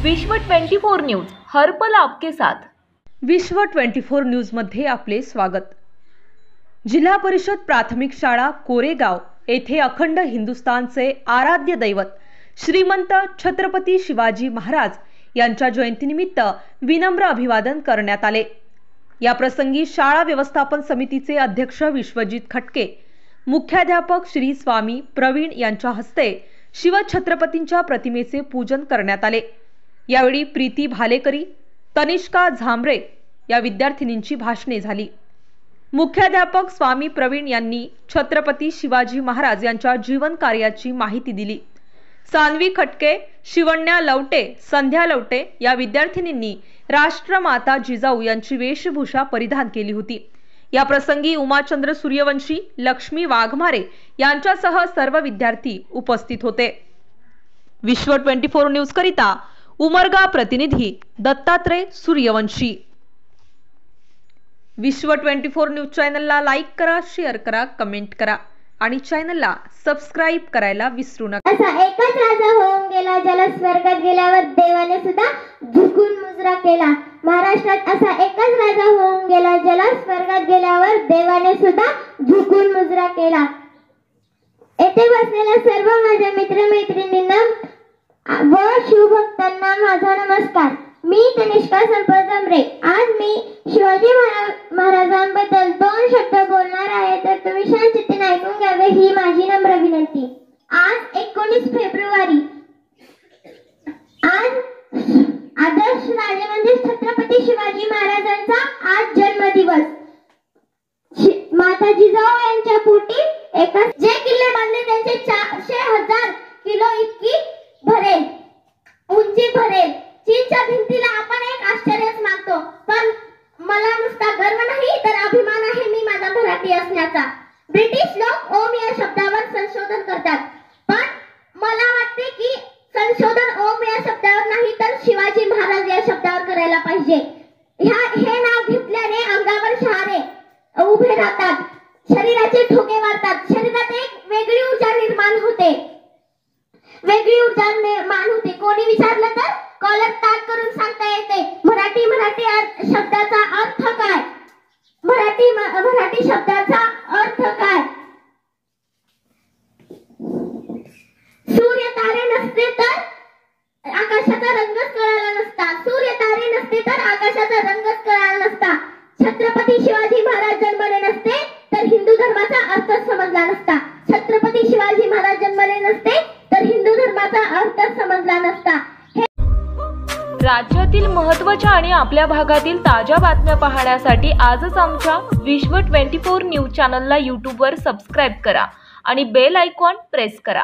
विश्व 24 न्यूज हर पल आपके साथ। विश्व 24 न्यूज मध्ये आपले स्वागत। जिल्हा परिषद प्राथमिक शाळा कोरेगाव येथे अखंड हिंदुस्थानचे आराध्य दैवत श्रीमंत छत्रपती शिवाजी महाराज यांच्या जयंतीनिमित्त विनम्र अभिवादन करण्यात आले। या प्रसंगी शाळा व्यवस्थापन समितीचे अध्यक्ष विश्वजित खटके, मुख्याध्यापक श्री स्वामी प्रवीण यांच्या हस्ते शिवछत्रपतींच्या प्रतिमेचे पूजन करण्यात आले। यावेळी प्रीती भालेकरी, तनिष्का झांबरे या विद्यार्थिनींची भाषणे झाली। मुख्याध्यापक स्वामी प्रवीण यांनी छत्रपती शिवाजी महाराज यांच्या जीवन कार्याची माहिती दिली। सान्वी खटके, शिवण्या लवटे, संध्या लवटे या विद्यार्थिनींनी राष्ट्रमाता जिजाऊ यांची वेशभूषा परिधान केली होती। या प्रसंगी उमाचंद्र सूर्यवंशी, लक्ष्मी वाघमारे यांच्यासह सर्व विद्यार्थी उपस्थित होते। विश्व 24 न्यूज करिता उमरगा प्रतिनिधी दत्तात्रय सूर्यवंशी। विश्व 24 न्यूज चॅनलला लाईक करा, शेअर करा, कमेंट करा आणि चॅनलला सबस्क्राइब करायला विसरू नका। असा एकच राजा होऊन गेला ज्याला स्वर्गात गेल्यावर देवाने सुद्धा झुकून मुजरा केला। महाराष्ट्रात असा एकच राजा होऊन गेला ज्याला स्वर्गात गेल्यावर देवाने सुद्धा झुकून मुजरा केला। येथे बसलेल्या सर्व माझ्या मित्रमैत्रिणींना व शिवभक्तांना माझा नमस्कार। मी तनिष्का संपत झांबरे। आज मी शिवाजी महाराजांबद्दल 2 शब्द बोलणार आहे, तर तुम्ही शांततेने ऐकून घ्यावे ही माझी नम्र विनंती। आज 19 फेब्रुवारी, आज आदर्श राजे म्हणजे छत्रपती शिवाजी महाराजांचा आज जन्मदिवस। माता जिजाऊ यांच्या पोटी जे किल्ले बांधले त्यांचे 400,000 किलो इतकी भरेल, उंची भरेल। चीनच्या भिंतीला आपण एक आश्चर्यच मानतो, पण मला नुसता गर्व नाही तर अभिमान आहे मी माझा मराठी असण्याचा। ब्रिटिश लोक ओम या शब्दावर संशोधन करतात, पण मला वाटते की संशोधन ओम या शब्दावर नाही तर शिवाजी महाराज या शब्दावर करायला पाहिजे। हे नाव घेतल्याने अंगावर शहारे उभे राहतात, शरीराचे ठोके वाढतात, शरीरात एक वेगळी ऊर्जा निर्माण होते, कोणी विचारलं तर कॉलर ताट करून सांगता येते मराठी शब्दाचा अर्थ काय, मराठी शब्दाचा अर्थ काय। सूर्य तारे नसते तर आकाशाचा रंगच कळाला नसता, सूर्य तारे नसते तर आकाशाचा रंगच कळाला नसता। छत्रपती शिवाजी महाराज जन्मले नसते तर हिंदू धर्माचा अर्थ समजला नसता, छत्रपती शिवाजी महाराज जन्मले नसते तर हिंदू धर्माचा अर्थ समजला नसता। राज्यातील महत्त्वाच्या आणि आपल्या भागातील ताज्या बातम्या पाहण्यासाठी आजच आमच्या विश्व 24 न्यूज चॅनलला YouTube वर सबस्क्राइब करा आणि बेल आयकॉन प्रेस करा।